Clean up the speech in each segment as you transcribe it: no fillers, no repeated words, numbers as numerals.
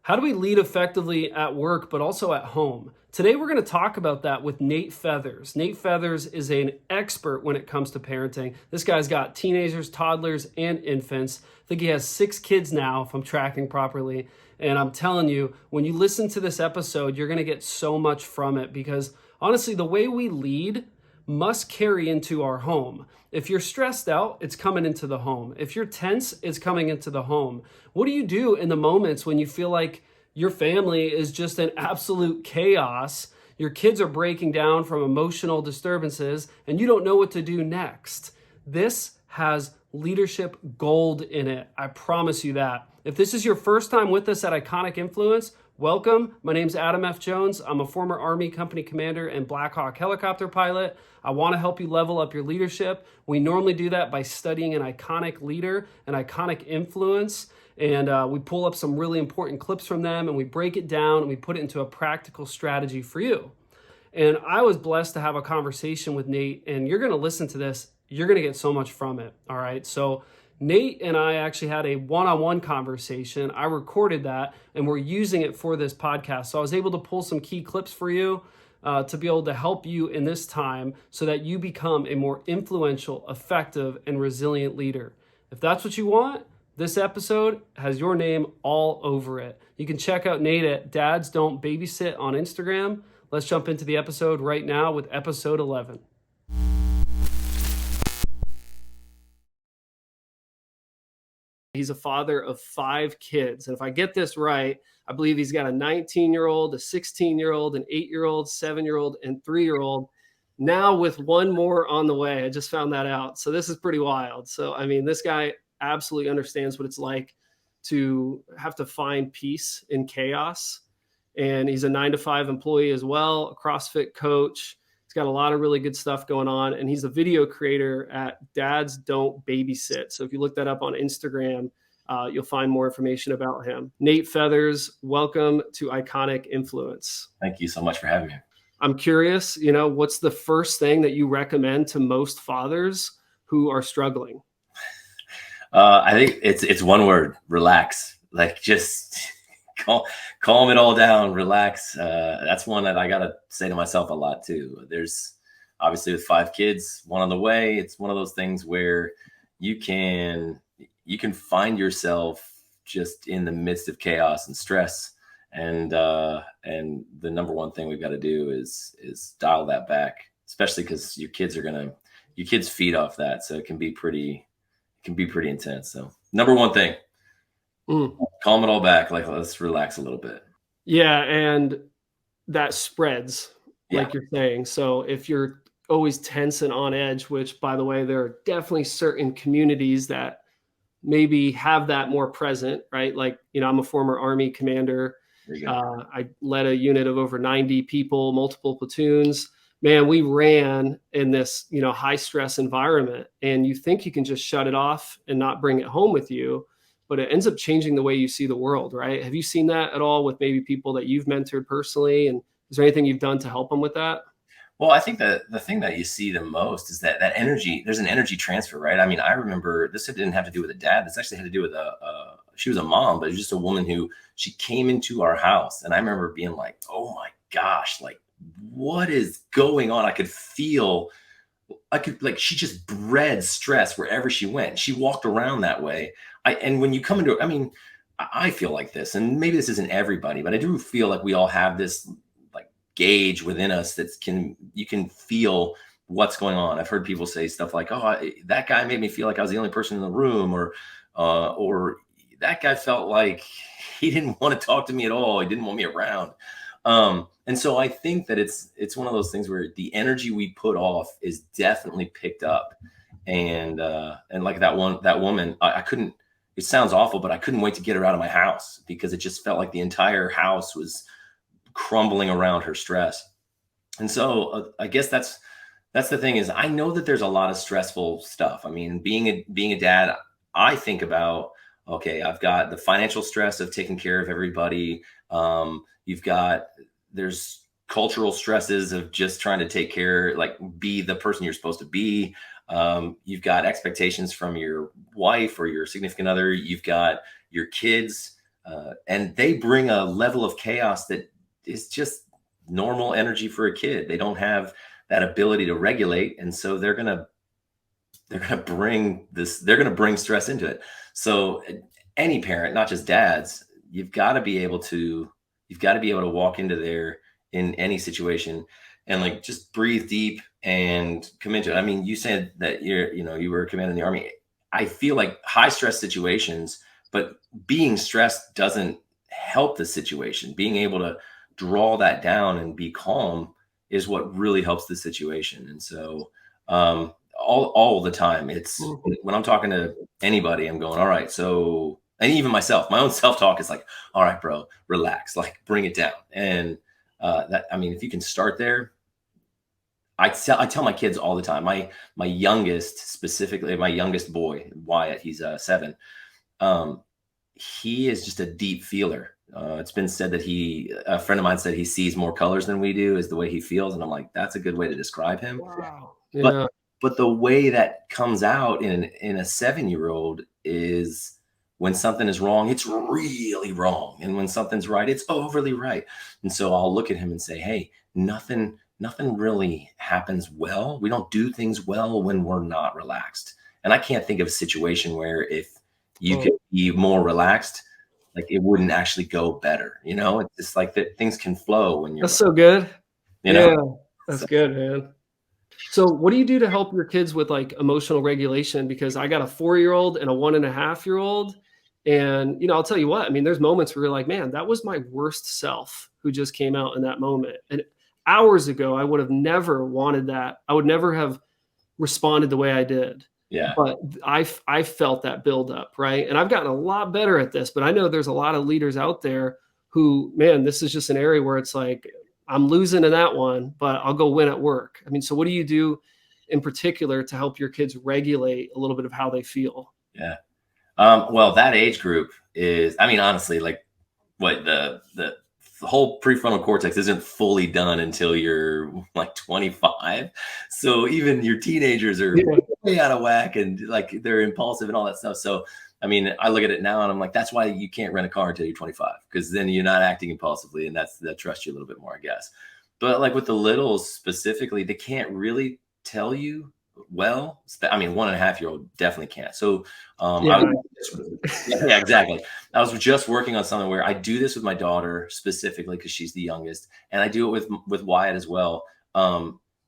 How do we lead effectively at work, but also at home? Today, we're going to talk about that with Nate Feathers. Nate Feathers is an expert when it comes to parenting. This guy's got teenagers, toddlers, and infants. I think he has 6 kids now, if I'm tracking properly. And I'm telling you, when you listen to this episode, you're going to get so much from it because honestly, the way we lead must carry into our home. If you're stressed out, it's coming into the home. If you're tense, it's coming into the home. What do you do in the moments when you feel like your family is just an absolute chaos? Your kids are breaking down from emotional disturbances and you don't know what to do next. This has leadership gold in it. I promise you that. If this is your first time with us at Inconic Influence, welcome. My name's Adam F. Jones. I'm a former Army company commander and Black Hawk helicopter pilot. I want to help you level up your leadership. We normally do that by studying an iconic leader, an iconic influence, and we pull up some really important clips from them and we break it down and we put it into a practical strategy for you. And I was blessed to have a conversation with Nate, and you're going to listen to this. You're going to get so much from it. All right. So Nate and I actually had a one-on-one conversation. I recorded that and we're using it for this podcast. So I was able to pull some key clips for you to be able to help you in this time so that you become a more influential, effective, and resilient leader. If that's what you want, this episode has your name all over it. You can check out Nate at Dads Don't Babysit on Instagram. Let's jump into the episode right now with episode 11. He's a father of 5 kids. And if I get this right, I believe he's got a 19-year-old, a 16-year-old, an 8-year-old, 7-year-old, and 3-year-old. Now with one more on the way. I just found that out. So this is pretty wild. So, I mean, this guy absolutely understands what it's like to have to find peace in chaos. And he's a 9-to-5 employee as well, a CrossFit coach. He's got a lot of really good stuff going on. And he's a video creator at Dads Don't Babysit. So if you look that up on Instagram, you'll find more information about him. Nate Feathers, welcome to Inconic Influence. Thank you so much for having me. I'm curious, what's the first thing that you recommend to most fathers who are struggling? I think it's one word: relax. Like just calm it all down, relax. That's one that I gotta say to myself a lot too. There's obviously with 5 kids, one on the way. It's one of those things where you can find yourself just in the midst of chaos and stress. And the number one thing we've got to do is dial that back, especially because your kids feed off that. So it can be pretty intense. So number one thing, calm it all back. Like, let's relax a little bit. Yeah. And that spreads, like you're saying. So if you're always tense and on edge, which by the way, there are definitely certain communities that maybe have that more present, right? Like, I'm a former Army commander. I led a unit of over 90 people, multiple platoons. Man, we ran in this, high stress environment, and you think you can just shut it off and not bring it home with you, but it ends up changing the way you see the world, right? Have you seen that at all with maybe people that you've mentored personally? And is there anything you've done to help them with that? Well, I think that the thing that you see the most is that energy, there's an energy transfer, right? I mean, I remember this didn't have to do with a dad. This actually had to do with she was a mom, but it was just a woman who, she came into our house. And I remember being like, oh my gosh, like, what is going on? I could she just bred stress wherever she went. She walked around that way. And when you come into, I feel like this, and maybe this isn't everybody, but I do feel like we all have this like gauge within us that you can feel what's going on. I've heard people say stuff like, oh, that guy made me feel like I was the only person in the room, or that guy felt like he didn't want to talk to me at all. He didn't want me around. And so I think that it's one of those things where the energy we put off is definitely picked up. And like that woman, I couldn't, it sounds awful, but I couldn't wait to get her out of my house because it just felt like the entire house was crumbling around her stress. And so I guess that's the thing is, I know that there's a lot of stressful stuff. I mean, being a dad, I think about, okay, I've got the financial stress of taking care of everybody. There's cultural stresses of just trying to take care, like be the person you're supposed to be. You've got expectations from your wife or your significant other. You've got your kids and they bring a level of chaos that is just normal energy for a kid. They don't have that ability to regulate, and so they're gonna bring stress into it. So any parent, not just dads, you've got to be able to walk into there in any situation and like just breathe deep and come into it. I mean, you said that you were a commander in the Army. I feel like high stress situations, but being stressed doesn't help the situation. Being able to draw that down and be calm is what really helps the situation. And so all the time, it's when I'm talking to anybody, I'm going, all right, so, and even myself, my own self-talk is like, all right, bro, relax, like bring it down. And I mean, if you can start there, I tell my kids all the time, my youngest, specifically my youngest boy, Wyatt, he's 7. He is just a deep feeler. It's been said that a friend of mine said he sees more colors than we do, is the way he feels. And I'm like, that's a good way to describe him. Wow. Yeah. But the way that comes out in a 7-year-old is when something is wrong, it's really wrong. And when something's right, it's overly right. And so I'll look at him and say, hey, nothing really happens well. We don't do things well when we're not relaxed. And I can't think of a situation where if you could be more relaxed, like it wouldn't actually go better. It's just like that things can flow when you're. That's so good. Yeah, that's good, man. So what do you do to help your kids with like emotional regulation? Because I got a 4-year-old and a 1.5-year-old. And, I'll tell you what, I mean, there's moments where you're like, man, that was my worst self who just came out in that moment. And hours ago, I would have never wanted that. I would never have responded the way I did. Yeah. But I felt that build up, right? And I've gotten a lot better at this, but I know there's a lot of leaders out there who, man, this is just an area where it's like, I'm losing in that one, but I'll go win at work. I mean, so what do you do in particular to help your kids regulate a little bit of how they feel? Yeah. Well, that age group is, I mean, honestly, like what the whole prefrontal cortex isn't fully done until you're like 25. So even your teenagers are way out of whack and like they're impulsive and all that stuff. So, I mean, I look at it now and I'm like, that's why you can't rent a car until you're 25, because then you're not acting impulsively. And that trusts you a little bit more, I guess. But like with the littles specifically, they can't really tell you well. I mean, 1.5-year-old definitely can't. So yeah, exactly. I was just working on something where I do this with my daughter specifically because she's the youngest, and I do it with Wyatt as well.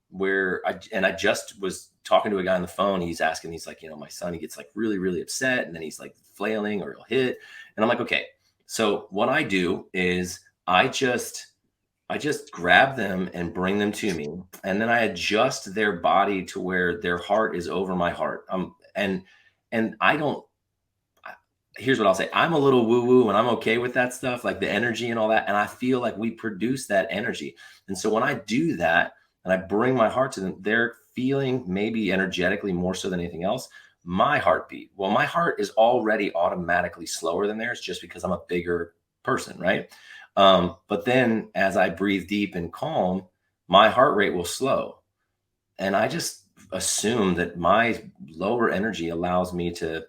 Where I just was talking to a guy on the phone. He's asking, he's like, my son, he gets like really, really upset, and then he's like flailing or he'll hit. And I'm like, okay. So what I do is I just grab them and bring them to me, and then I adjust their body to where their heart is over my heart. And I don't. Here's what I'll say. I'm a little woo-woo and I'm okay with that stuff, like the energy and all that. And I feel like we produce that energy. And so when I do that and I bring my heart to them, they're feeling maybe energetically more so than anything else, my heartbeat. Well, my heart is already automatically slower than theirs just because I'm a bigger person, right? But then as I breathe deep and calm, my heart rate will slow. And I just assume that my lower energy allows me to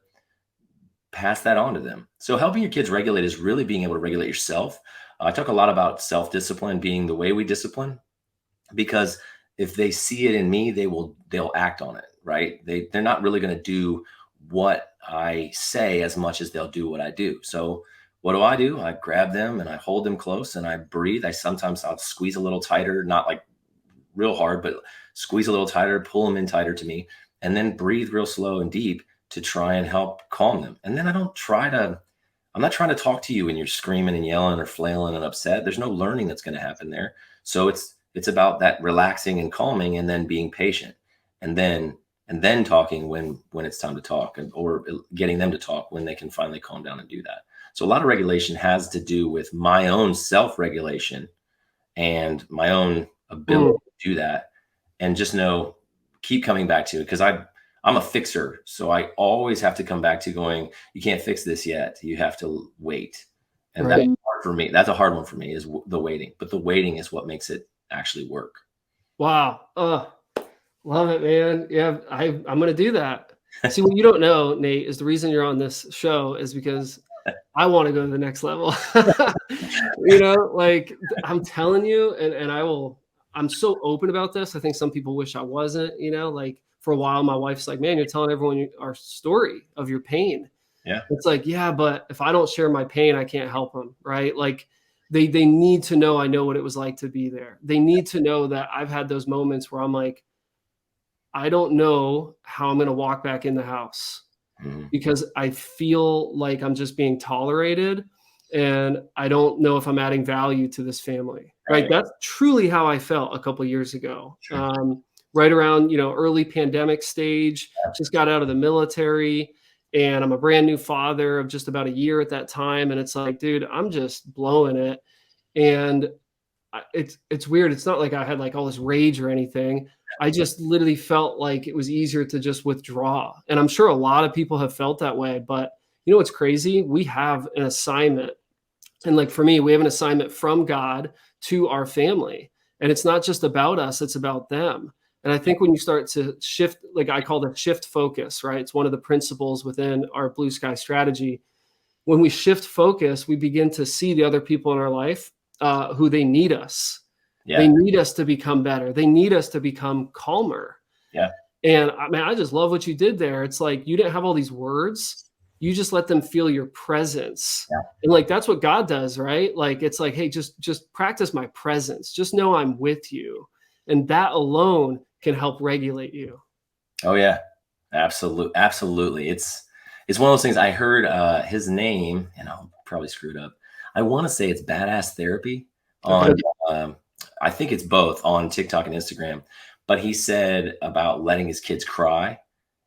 pass that on to them. So helping your kids regulate is really being able to regulate yourself. I talk a lot about self-discipline being the way we discipline, because if they see it in me, they'll act on it, right? They're not really going to do what I say as much as they'll do what I do. So what do? I grab them and I hold them close and I breathe. I'll squeeze a little tighter, not like real hard, but squeeze a little tighter, pull them in tighter to me, and then breathe real slow and deep to try and help calm them. And then I'm not trying to talk to you when you're screaming and yelling or flailing and upset. There's no learning that's going to happen there. So it's about that relaxing and calming, and then being patient, and then talking when it's time to talk, or getting them to talk when they can finally calm down and do that. So a lot of regulation has to do with my own self-regulation and my own ability to do that, and just keep coming back to it, because I'm a fixer. So I always have to come back to going, you can't fix this yet. You have to wait. And that's hard for me. That's a hard one for me, is the waiting. But the waiting is what makes it actually work. Wow. Love it, man. Yeah, I'm going to do that. See, what you don't know, Nate, is the reason you're on this show is because I want to go to the next level. You know, like I'm telling you, and I'm so open about this. I think some people wish I wasn't, you know, like for a while, my wife's like, man, you're telling everyone our story of your pain. Yeah. It's like, yeah, but if I don't share my pain, I can't help them. Right. Like they need to know I know what it was like to be there. They need to know that I've had those moments where I'm like, I don't know how I'm going to walk back in the house Mm-hmm. because I feel like I'm just being tolerated and I don't know if I'm adding value to this family. Right. That's truly how I felt a couple of years ago. Sure. Right around, you know, early pandemic stage, just got out of the military and I'm a brand new father of just about a year at that time. And it's like, dude, I'm just blowing it. And it's weird. It's not like I had like all this rage or anything. I just literally felt like it was easier to just withdraw. And I'm sure a lot of people have felt that way. But you know what's crazy? We have an assignment. And like for me, we have an assignment from God to our family. And it's not just about us, it's about them. And I think when you start to shift, like I call it shift focus, right? It's one of the principles within our blue sky strategy. When we shift focus, we begin to see the other people in our life who they need us. Yeah. They need us to become better. They need us to become calmer. Yeah. And I mean, I just love what you did there. It's like you didn't have all these words. You just let them feel your presence. Yeah. And like that's what God does, right? Like it's like, hey, just practice my presence. Just know I'm with you. And that alone can help regulate you. Oh yeah. Absolutely. It's one of those things. I heard his name, and I'll probably screw it up. I want to say it's Badass Therapy on I think it's both on TikTok and Instagram. But he said about letting his kids cry.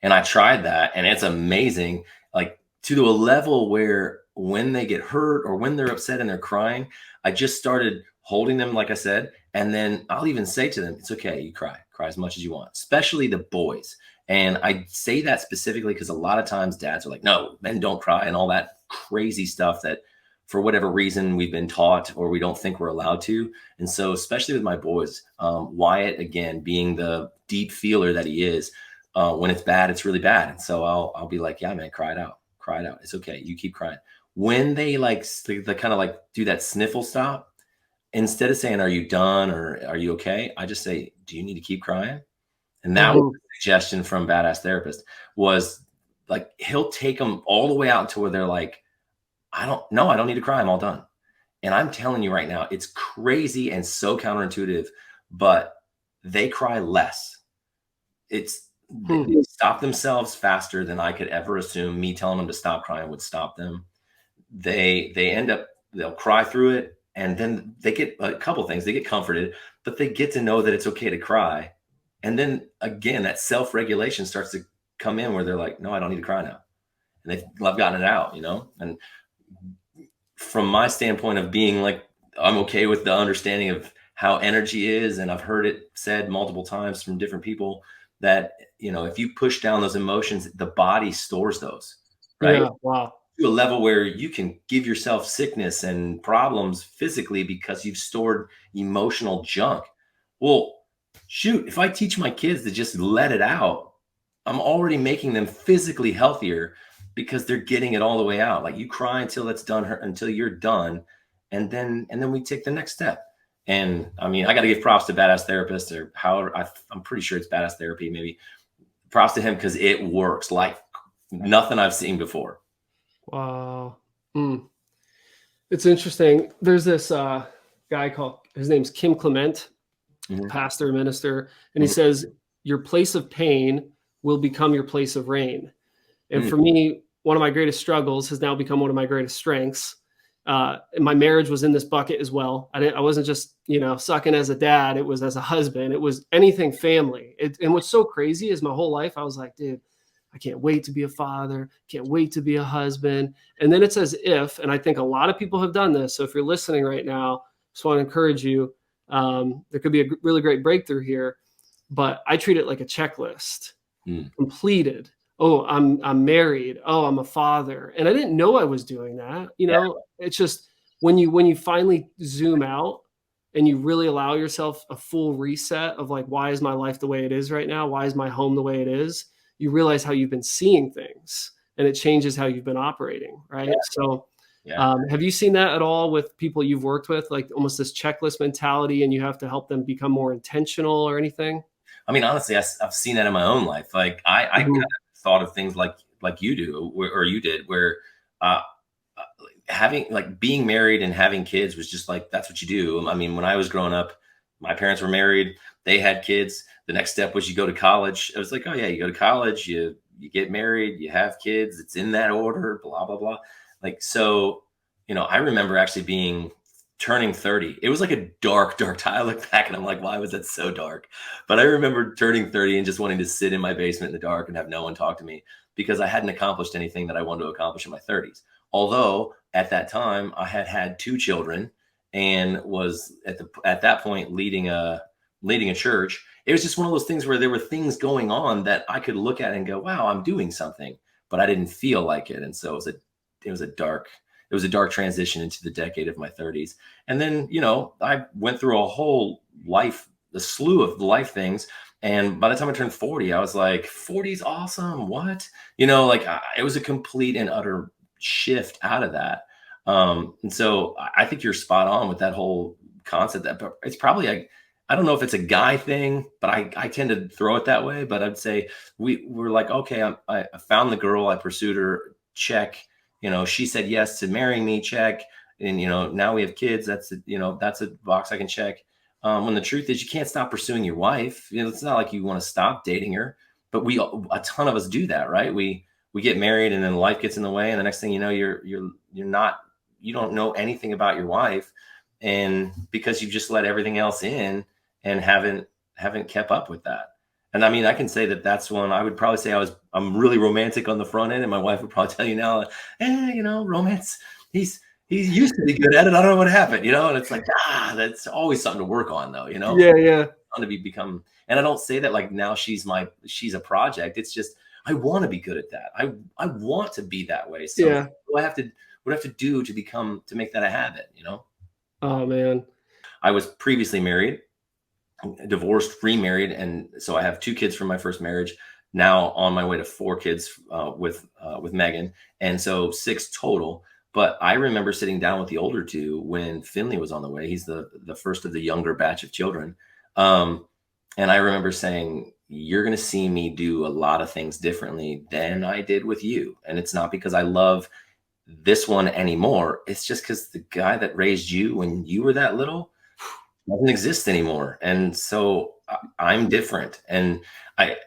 And I tried that and it's amazing. Like to a level where when they get hurt or when they're upset and they're crying, I just started holding them, like I said. And then I'll even say to them, it's okay. You cry as much as you want, especially the boys. And I say that specifically because a lot of times dads are like, no, men don't cry and all that crazy stuff that for whatever reason we've been taught or we don't think we're allowed to. And so especially with my boys, Wyatt, again, being the deep feeler that he is, when it's bad, it's really bad. And so I'll be like, yeah, man, cry it out. It's okay. You keep crying. When they they kind of like do that sniffle stop, instead of saying, are you done or are you okay? I just say, do you need to keep crying? And that was a suggestion from Badass Therapist was like, he'll take them all the way out to where they're like, I don't need to cry. I'm all done. And I'm telling you right now, it's crazy and so counterintuitive, but they cry less. They stop themselves faster than I could ever assume. Me telling them to stop crying would stop them. They end up, they'll cry through it. And then they get a couple things. They get comforted, but they get to know that it's okay to cry. And then again, that self-regulation starts to come in where they're like, no, I don't need to cry now. And I've gotten it out, you know? And from my standpoint of being like, I'm okay with the understanding of how energy is. And I've heard it said multiple times from different people that, you know, if you push down those emotions, the body stores those, right? Yeah, wow. To a level where you can give yourself sickness and problems physically because you've stored emotional junk. Well, shoot, if I teach my kids to just let it out, I'm already making them physically healthier because they're getting it all the way out. Like you cry until it's done, until you're done. And then we take the next step. And I mean, I got to give props to Badass Therapist or however, I'm pretty sure it's Badass Therapy, maybe. Props to him because it works like nothing I've seen before. Wow. It's interesting. There's this guy called, his name's Kim Clement, pastor, minister. And he says, your place of pain will become your place of rain. And for me, one of my greatest struggles has now become one of my greatest strengths. And my marriage was in this bucket as well. I wasn't just, you know, sucking as a dad. It was as a husband. It was anything family. And what's so crazy is my whole life, I was like, dude, I can't wait to be a father. Can't wait to be a husband. And then it's as if, and I think a lot of people have done this. So if you're listening right now, just want to encourage you. There could be a really great breakthrough here, but I treat it like a checklist. Completed. Oh, I'm married. Oh, I'm a father. And I didn't know I was doing that. You know, it's just when you finally zoom out and you really allow yourself a full reset of like, why is my life the way it is right now? Why is my home the way it is? You realize how you've been seeing things. and it changes how you've been operating, right? Yeah. So Yeah. have you seen that at all with people you've worked with, like almost this checklist mentality, and you have to help them become more intentional or anything? I mean, honestly, I've seen that in my own life. Like I kind Mhm. of thought of things like you do, or you did, where uh, having like being married and having kids was just like that's what you do. I mean, when I was growing up, my parents were married, they had kids. The next step was you go to college. I was like, oh yeah, you go to college, you get married, you have kids. It's in that order. Blah blah blah. Like so, I remember actually being turning 30. It was like a dark time. I look back and I'm like, why was that so dark? But I remember turning 30 and just wanting to sit in my basement in the dark and have no one talk to me because I hadn't accomplished anything that I wanted to accomplish in my 30s. Although at that time I had had two children and was at that point leading a church. It was just one of those things where there were things going on that I could look at and go, wow, I'm doing something, but I didn't feel like it. And so it was a dark transition into the decade of my 30s. And then, I went through a whole life, a slew of life things. And by the time I turned 40, I was like, 40 is awesome. What? It was a complete and utter shift out of that. And so I think you're spot on with that whole concept that it's probably I don't know if it's a guy thing, but I tend to throw it that way. But I'd say we're like, okay, I found the girl, I pursued her, check. She said yes to marrying me, check. And now we have kids. That's a box I can check. When the truth is, you can't stop pursuing your wife. It's not like you want to stop dating her, but a ton of us do that, right? We get married, and then life gets in the way, and the next thing you know, you don't know anything about your wife, and because you've just let everything else in and haven't kept up with that. And I mean, I can say that that's when I would probably say I'm really romantic on the front end, and my wife would probably tell you now, romance. He used to be good at it. I don't know what happened, and it's like that's always something to work on, though, Yeah, yeah. to become. And I don't say that like now she's a project. It's just I want to be good at that. I want to be that way. So Yeah. what I have to do to make that a habit. Oh man. I was previously married, divorced, remarried, and so I have two kids from my first marriage. Now on my way to four kids with Megan, and so six total. But I remember sitting down with the older two when Finley was on the way. He's the first of the younger batch of children, and I remember saying, "You're going to see me do a lot of things differently than I did with you, and it's not because I love this one anymore. It's just because the guy that raised you when you were that little doesn't exist anymore. And so I'm different." And I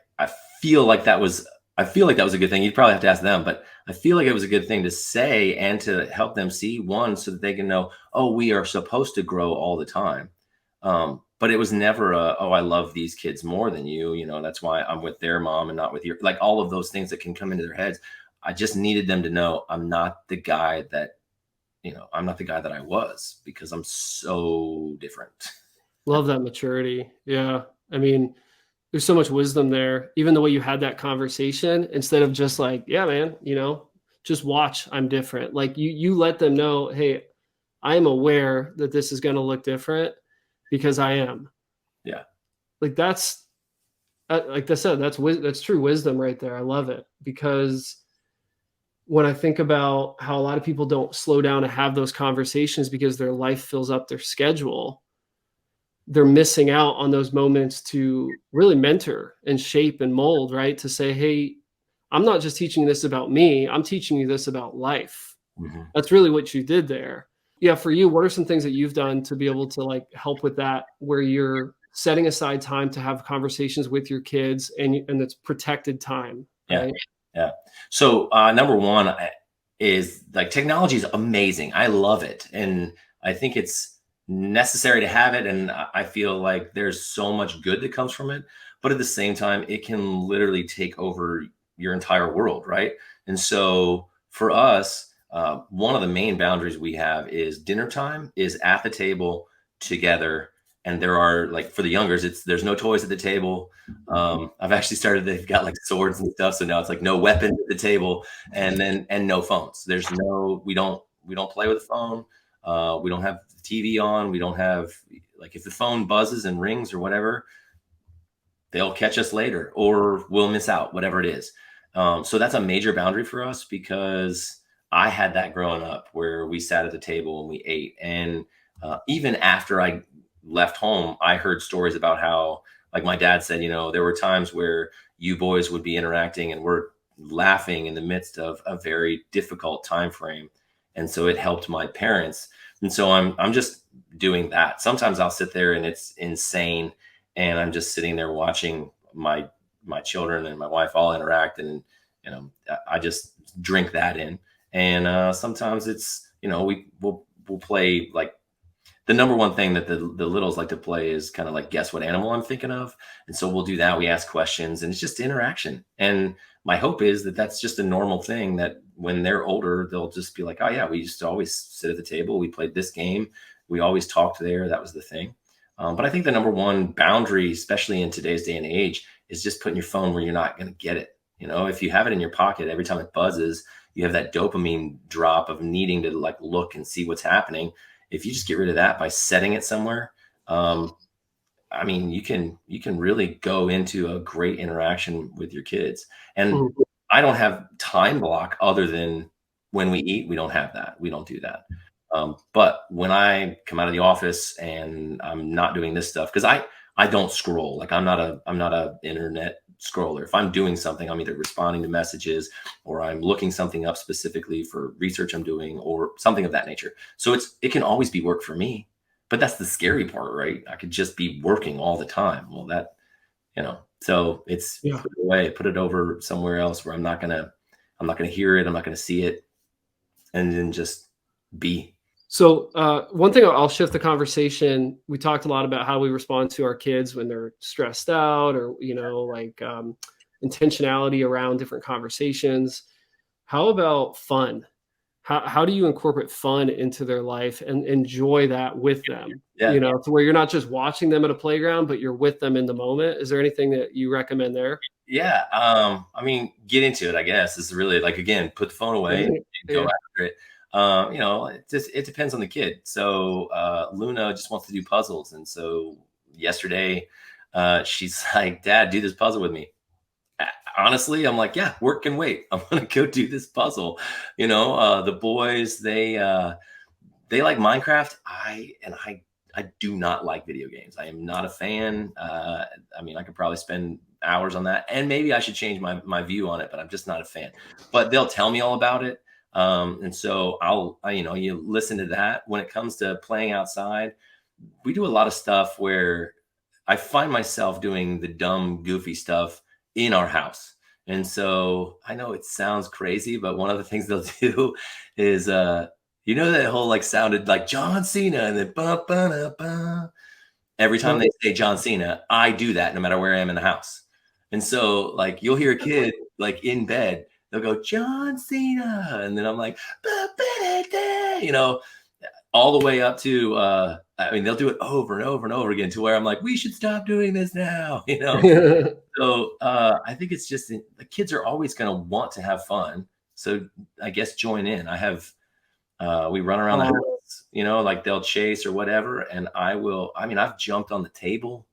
feel like that was a good thing. You'd probably have to ask them, but I feel like it was a good thing to say and to help them see, one, so that they can know, oh, we are supposed to grow all the time. But it was never oh, I love these kids more than you. That's why I'm with their mom and not with your, like all of those things that can come into their heads. I just needed them to know I'm not the guy that I was, because I'm so different. Love that maturity. Yeah. I mean, there's so much wisdom there. Even the way you had that conversation, instead of just like, yeah, man, just watch, I'm different. Like you let them know, hey, I'm aware that this is going to look different because I am. Yeah. Like that's like I said, that's true wisdom right there. I love it, because when I think about how a lot of people don't slow down to have those conversations because their life fills up their schedule, they're missing out on those moments to really mentor and shape and mold, right? To say, hey, I'm not just teaching this about me, I'm teaching you this about life. Mhm. That's really what you did there. Yeah, for you, what are some things that you've done to be able to like help with that, where you're setting aside time to have conversations with your kids, and it's protected time, Yeah. right? Yeah. So number one is like technology is amazing. I love it. And I think it's necessary to have it. And I feel like there's so much good that comes from it. But at the same time, it can literally take over your entire world. Right. And so for us, one of the main boundaries we have is dinner time is at the table together. And there are, like, for the youngers, there's no toys at the table. I've actually started, they've got like swords and stuff. So now it's like no weapons at the table, and no phones. We don't play with the phone. We don't have the TV on. We don't have, like, if the phone buzzes and rings or whatever, they'll catch us later or we'll miss out, whatever it is. So that's a major boundary for us because I had that growing up where we sat at the table and we ate. And even after I left home, I heard stories about how, like my dad said, there were times where you boys would be interacting and we're laughing in the midst of a very difficult time frame. And so it helped my parents. And so I'm just doing that. Sometimes I'll sit there and it's insane. And I'm just sitting there watching my children and my wife all interact, and I just drink that in. And sometimes it's we'll play, like, the number one thing that the littles like to play is kind of like guess what animal I'm thinking of. And so we'll do that. We ask questions and it's just interaction. And my hope is that that's just a normal thing, that when they're older, they'll just be like, oh yeah, we used to always sit at the table. We played this game. We always talked there. That was the thing. But I think the number one boundary, especially in today's day and age, is just putting your phone where you're not going to get it. If you have it in your pocket, every time it buzzes, you have that dopamine drop of needing to like look and see what's happening. If you just get rid of that by setting it somewhere, I mean, you can really go into a great interaction with your kids. And I don't have time block other than when we eat. We don't have that. We don't do that. But when I come out of the office and I'm not doing this stuff, because I don't scroll. Like I'm not a internet scroller. If I'm doing something, I'm either responding to messages or I'm looking something up specifically for research I'm doing or something of that nature. So it can always be work for me, but that's the scary part, right? I could just be working all the time. Well, so it's Yeah. put it away, put it over somewhere else where I'm not gonna hear it. I'm not gonna see it, and then just be. So one thing, I'll shift the conversation. We talked a lot about how we respond to our kids when they're stressed out, or intentionality around different conversations. How about fun? How do you incorporate fun into their life and enjoy that with them? Yeah. To where you're not just watching them at a playground, but you're with them in the moment. Is there anything that you recommend there? Yeah. I mean, get into it, I guess, is really, like, again, put the phone away and go Yeah. after it. It depends on the kid. So Luna just wants to do puzzles. And so yesterday, she's like, Dad, do this puzzle with me. Honestly, I'm like, yeah, work can wait. I'm gonna go do this puzzle. The boys, they like Minecraft. I do not like video games. I am not a fan. I mean, I could probably spend hours on that, and maybe I should change my view on it, but I'm just not a fan. But they'll tell me all about it. And so you listen to that. When it comes to playing outside, we do a lot of stuff where I find myself doing the dumb, goofy stuff in our house. And so I know it sounds crazy, but one of the things they'll do is, that whole, like, sounded like John Cena and then ba ba da ba. Every time they say John Cena, I do that no matter where I am in the house. And so, like, you'll hear a kid, like, in bed, they'll go, John Cena. And then I'm like, ba, ba, da, da, all the way up to, they'll do it over and over and over again to where I'm like, we should stop doing this now. So I think it's just the kids are always going to want to have fun. So I guess join in. We run around the house, like they'll chase or whatever. And I've jumped on the table.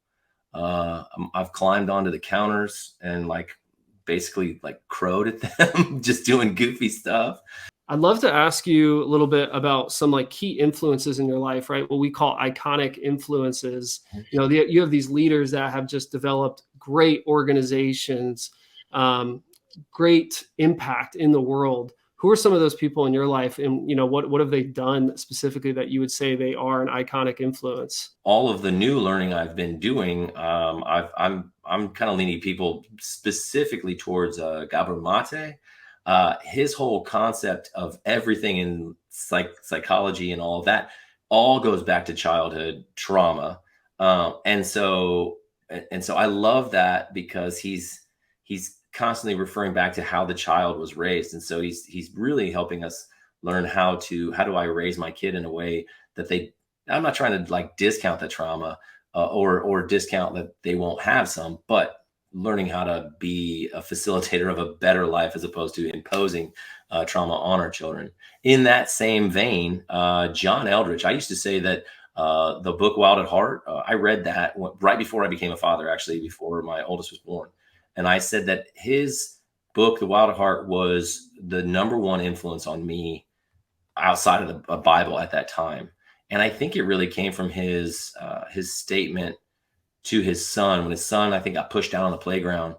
I've climbed onto the counters and, like, basically, like, crowed at them, just doing goofy stuff. I'd love to ask you a little bit about some, like, key influences in your life, right? What we call iconic influences. You have these leaders that have just developed great organizations, great impact in the world. Who are some of those people in your life, and what have they done specifically that you would say they are an iconic influence? All of the new learning I've been doing, I'm kind of leaning people specifically towards Gabor Mate. His whole concept of everything in psychology and all of that all goes back to childhood trauma. And so I love that because he's constantly referring back to how the child was raised. And so he's really helping us learn how do I raise my kid in a way that I'm not trying to, like, discount the trauma or discount that they won't have some, but learning how to be a facilitator of a better life as opposed to imposing trauma on our children. In that same vein, John Eldridge, I used to say that the book Wild at Heart, I read that right before I became a father, actually, before my oldest was born. And I said that his book, The Wild at Heart, was the number one influence on me outside of the Bible at that time. And I think it really came from his statement to his son when his son, I think, got pushed down on the playground.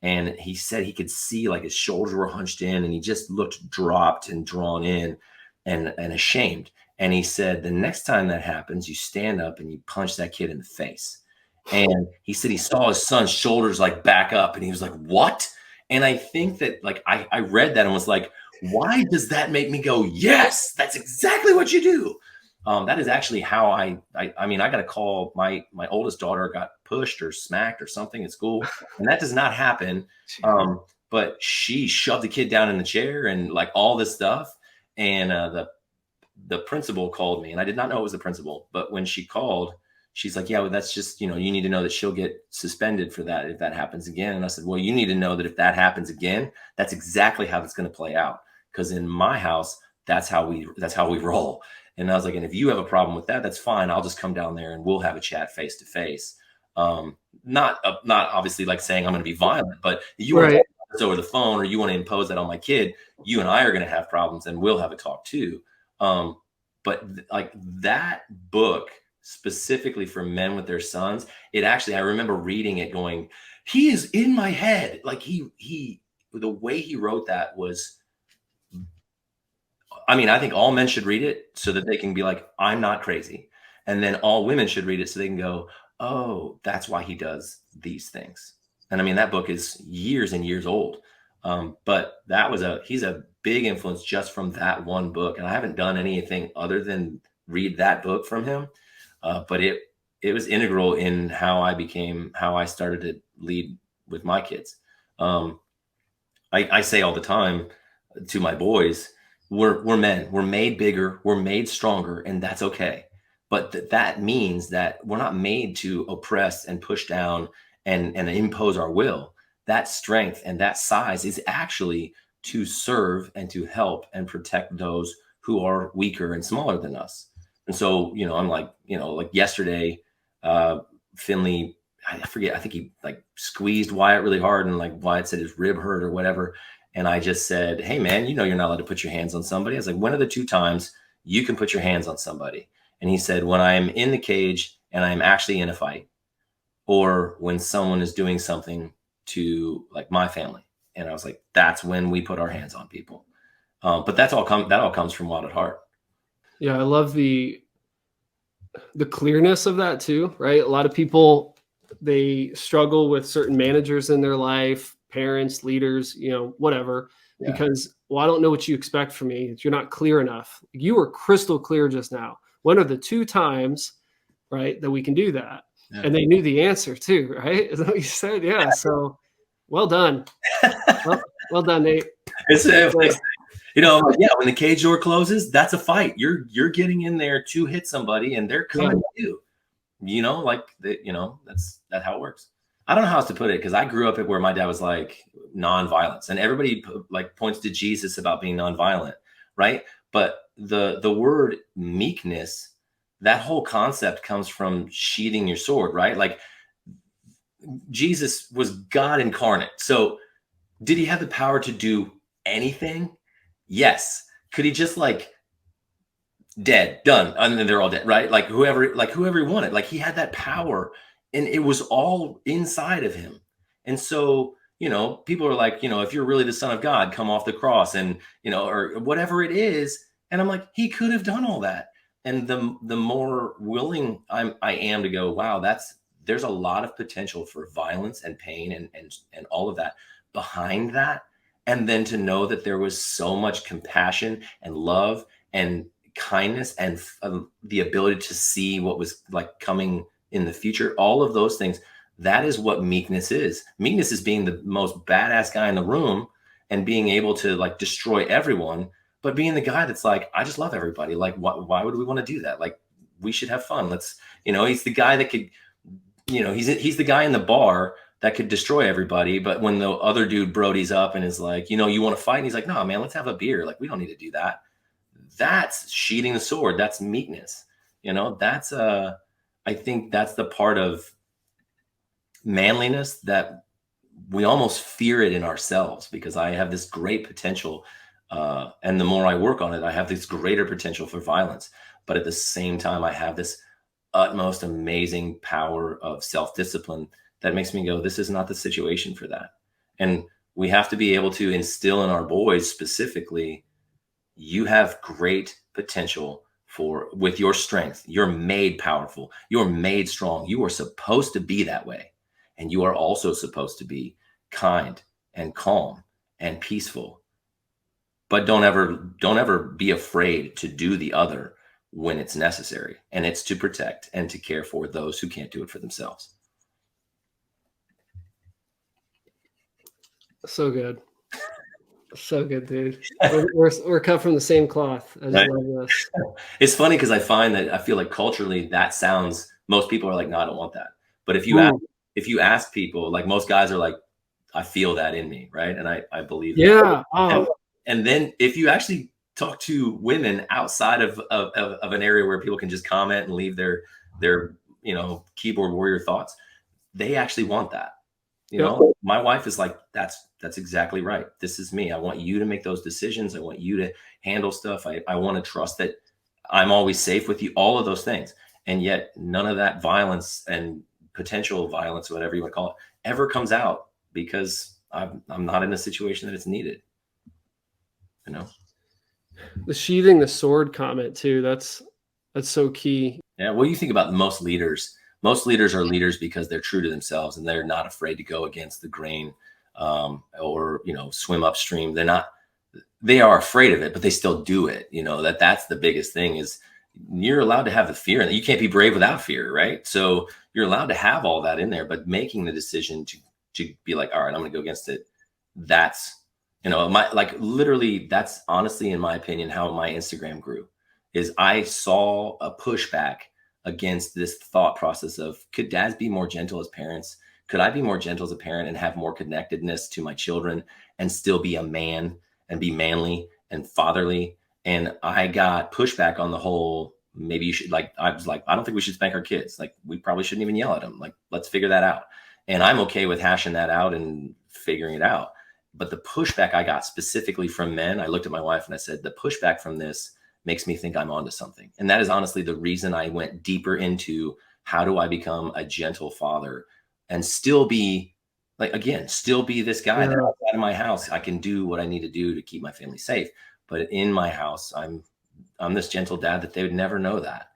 And he said he could see like his shoulders were hunched in and he just looked dropped and drawn in and ashamed. And he said, the next time that happens, you stand up and you punch that kid in the face. And he said he saw his son's shoulders like back up and he was like, what? And I think that like I read that and was like, why does that make me go, yes, that's exactly what you do? That is actually how I mean, I got a call. My oldest daughter got pushed or smacked or something at school, and that does not happen. But she shoved the kid down in the chair and like all this stuff. And the principal called me, and I did not know it was the principal. But when she called, she's like, yeah, well, that's just, you need to know that she'll get suspended for that if that happens again. And I said, well, you need to know that if that happens again, that's exactly how it's going to play out. Because in my house, that's how we roll. And I was like, and if you have a problem with that, that's fine. I'll just come down there and we'll have a chat face to face. Not obviously like saying I'm going to be violent, but you want to talk about this over the phone or you want to impose that on my kid, you and I are going to have problems and we'll have a talk too. But like that book specifically for men with their sons, it actually, I remember reading it going, he is in my head. Like the way he wrote that was, I mean, I think all men should read it so that they can be like, I'm not crazy. And then all women should read it so they can go, oh, that's why he does these things. And I mean, that book is years and years old. But he's a big influence just from that one book. And I haven't done anything other than read that book from him. But it was integral in how I started to lead with my kids. I say all the time to my boys, we're men, we're made bigger, we're made stronger, and that's okay. But that means that we're not made to oppress and push down and impose our will. That strength and that size is actually to serve and to help and protect those who are weaker and smaller than us. And so, I'm like, like yesterday, Finley, I forget, I think he like squeezed Wyatt really hard and like Wyatt said his rib hurt or whatever. And I just said, hey man, you're not allowed to put your hands on somebody. I was like, when are the 2 times you can put your hands on somebody? And he said, when I'm in the cage and I'm actually in a fight, or when someone is doing something to like my family. And I was like, that's when we put our hands on people. But that all comes from Wild at Heart. Yeah, I love the clearness of that too, right? A lot of people, they struggle with certain managers in their life, parents, leaders, whatever, because, well, I don't know what you expect from me. You're not clear enough. You were crystal clear just now. When are the 2 times, right, that we can do that? Yeah. And they knew the answer too, right? Is that what you said? Yeah. So well done. well done, Nate. When the cage door closes, that's a fight. You're getting in there to hit somebody and they're coming at you. That's how it works. I don't know how else to put it, because I grew up where my dad was like nonviolence, and everybody like points to Jesus about being nonviolent, right? But the word meekness, that whole concept comes from sheathing your sword, right? Like Jesus was God incarnate. So did he have the power to do anything? Yes. Could he just like dead, done, and then they're all dead, right? Like whoever he wanted, like he had that power and it was all inside of him. And so, people are like, if you're really the Son of God, come off the cross and, or whatever it is. And I'm like, he could have done all that. And the more willing I am to go, wow, there's a lot of potential for violence and pain and all of that behind that. And then to know that there was so much compassion and love and kindness and the ability to see what was like coming in the future, all of those things, that is what meekness is. Meekness is being the most badass guy in the room and being able to like destroy everyone, but being the guy that's like, I just love everybody. Like, why would we want to do that? Like, we should have fun. Let's, he's the guy that could, he's the guy in the bar that could destroy everybody. But when the other dude Brody's up and is like, you want to fight? And he's like, no, man, let's have a beer. Like, we don't need to do that. That's sheathing the sword. That's meekness. That's I think that's the part of manliness that we almost fear it in ourselves, because I have this great potential. And the more I work on it, I have this greater potential for violence. But at the same time, I have this utmost amazing power of self-discipline that makes me go, this is not the situation for that. And we have to be able to instill in our boys specifically, you have great potential with your strength. You're made powerful. You're made strong. You are supposed to be that way. And you are also supposed to be kind and calm and peaceful. But don't ever be afraid to do the other when it's necessary. And it's to protect and to care for those who can't do it for themselves. So good. So good, dude. We're cut from the same cloth. I just love this. It's funny because I find that I feel like culturally that sounds, most people are like, no, I don't want that. But if you ask people, like most guys are like, I feel that in me, right? And I believe that. Yeah. Oh. And then if you actually talk to women outside of an area where people can just comment and leave their keyboard warrior thoughts, they actually want that. My wife is like, that's exactly right. This is me. I want you to make those decisions. I want you to handle stuff. I want to trust that I'm always safe with you, all of those things. And yet none of that violence and potential violence, whatever you want to call it, ever comes out because I'm not in a situation that it's needed. The sheathing the sword comment too. That's so key. Yeah. What do you think about most leaders? Most leaders are leaders because they're true to themselves and they're not afraid to go against the grain, or, swim upstream. They are afraid of it, but they still do it. That's the biggest thing is you're allowed to have the fear, and you can't be brave without fear. Right. So you're allowed to have all that in there, but making the decision to be like, all right, I'm going to go against it. That's, literally, that's honestly, in my opinion, how my Instagram grew is I saw a pushback against this thought process of, could dads be more gentle as parents? Could I be more gentle as a parent and have more connectedness to my children and still be a man and be manly and fatherly? And I got pushback on the whole, maybe you should, I was like, I don't think we should spank our kids. Like, we probably shouldn't even yell at them. Like, let's figure that out. And I'm okay with hashing that out and figuring it out. But the pushback I got specifically from men, I looked at my wife and I said, the pushback from this makes me think I'm onto something. And that is honestly the reason I went deeper into how do I become a gentle father and still be still be this guy that outside of my house, I can do what I need to do to keep my family safe. But in my house, I'm this gentle dad that they would never know that.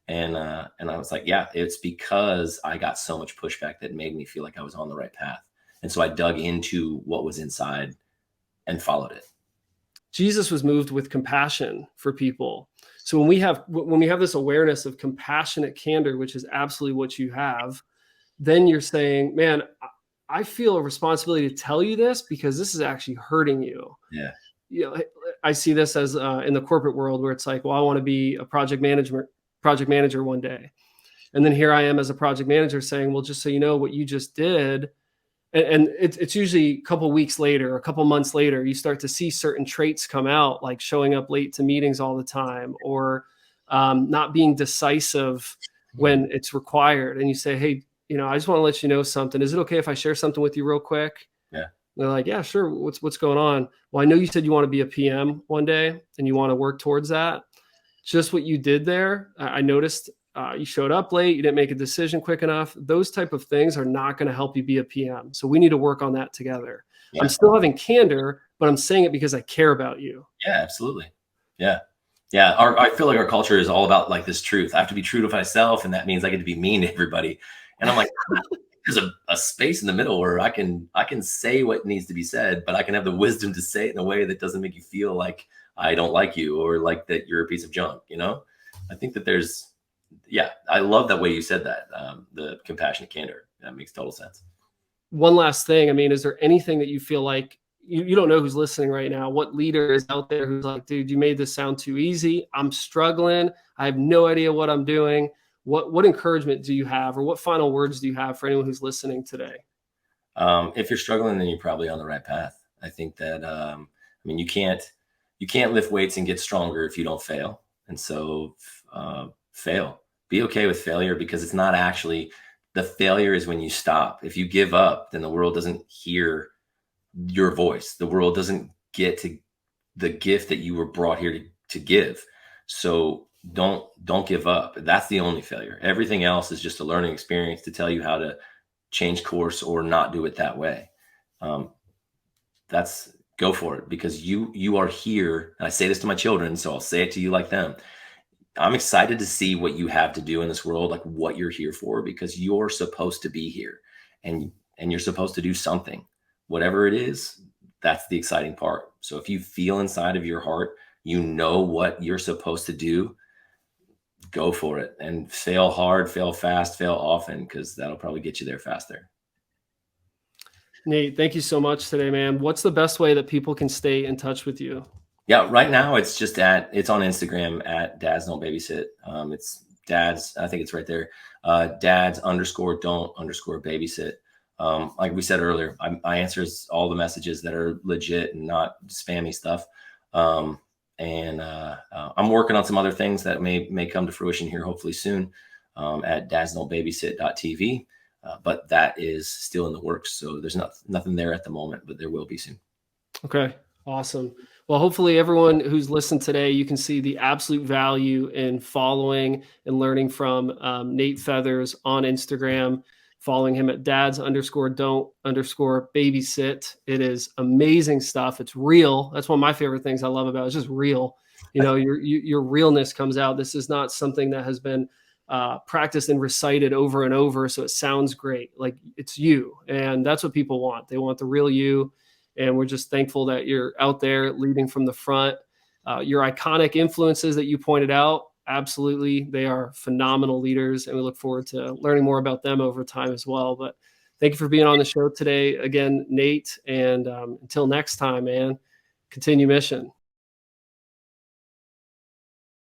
And I was like, yeah, it's because I got so much pushback that made me feel like I was on the right path. And so I dug into what was inside and followed it. Jesus was moved with compassion for people. So when we have this awareness of compassionate candor, which is absolutely what you have, then you're saying, man, I feel a responsibility to tell you this because this is actually hurting you. Yeah. I see this as in the corporate world where it's like, well, I want to be a project manager one day. And then here I am as a project manager saying, well, just so you know what you just did. And it's usually a couple weeks later, a couple months later, you start to see certain traits come out, like showing up late to meetings all the time, or not being decisive when it's required. And you say, hey, I just want to let you know something. Is it okay if I share something with you real quick? Yeah. And they're like, yeah, sure. What's going on? Well, I know you said you want to be a PM one day and you want to work towards that. Just what you did there, I noticed. You showed up late. You didn't make a decision quick enough. Those type of things are not going to help you be a PM. So we need to work on that together. Yeah. I'm still having candor, but I'm saying it because I care about you. Yeah, absolutely. Yeah. Yeah. I feel like our culture is all about like this truth. I have to be true to myself. And that means I get to be mean to everybody. And I'm like, there's a space in the middle where I can say what needs to be said, but I can have the wisdom to say it in a way that doesn't make you feel like I don't like you or like that you're a piece of junk. I think that I love that way you said that. The compassionate candor. That makes total sense. One last thing. I mean, is there anything that you feel like you don't know who's listening right now? What leader is out there who's like, dude, you made this sound too easy. I'm struggling. I have no idea what I'm doing. What encouragement do you have, or what final words do you have for anyone who's listening today? If you're struggling, then you're probably on the right path. I think that, you can't lift weights and get stronger if you don't fail. And so, fail. Be okay with failure because it's not actually The failure is when you stop. If you give up, then the world doesn't hear your voice. The world doesn't get to the gift that you were brought here to give. So don't give up. That's the only failure. Everything else is just a learning experience to tell you how to change course or not do it that way. That's go for it, because you are here. And I say this to my children, so I'll say it to you like them. I'm excited to see what you have to do in this world, like what you're here for, because you're supposed to be here, and you're supposed to do something, whatever it is. That's the exciting part. So if you feel inside of your heart, you know what you're supposed to do, go for it, and fail hard, fail fast, fail often, because that'll probably get you there faster. Nate, thank you so much today, man. What's the best way that people can stay in touch with you? Yeah, right now it's on Instagram at Dads Don't Babysit. It's Dads, I think it's right there. Dads_don't_babysit. Like we said earlier, I answer all the messages that are legit and not spammy stuff. I'm working on some other things that may come to fruition here hopefully soon, at dadsdon'tbabysit.tv. But that is still in the works. So there's nothing there at the moment, but there will be soon. Okay, awesome. Well, hopefully everyone who's listened today, you can see the absolute value in following and learning from Nate Feathers on Instagram, following him at dads_don't_babysit. It is amazing stuff. It's real. That's one of my favorite things I love about it. It's just real. You know, your realness comes out. This is not something that has been practiced and recited over and over, so it sounds great. Like, it's you, and that's what people want. They want the real you. And we're just thankful that you're out there leading from the front. Your iconic influences that you pointed out, absolutely, they are phenomenal leaders, and we look forward to learning more about them over time as well. But thank you for being on the show today again, Nate. And until next time, man, continue mission.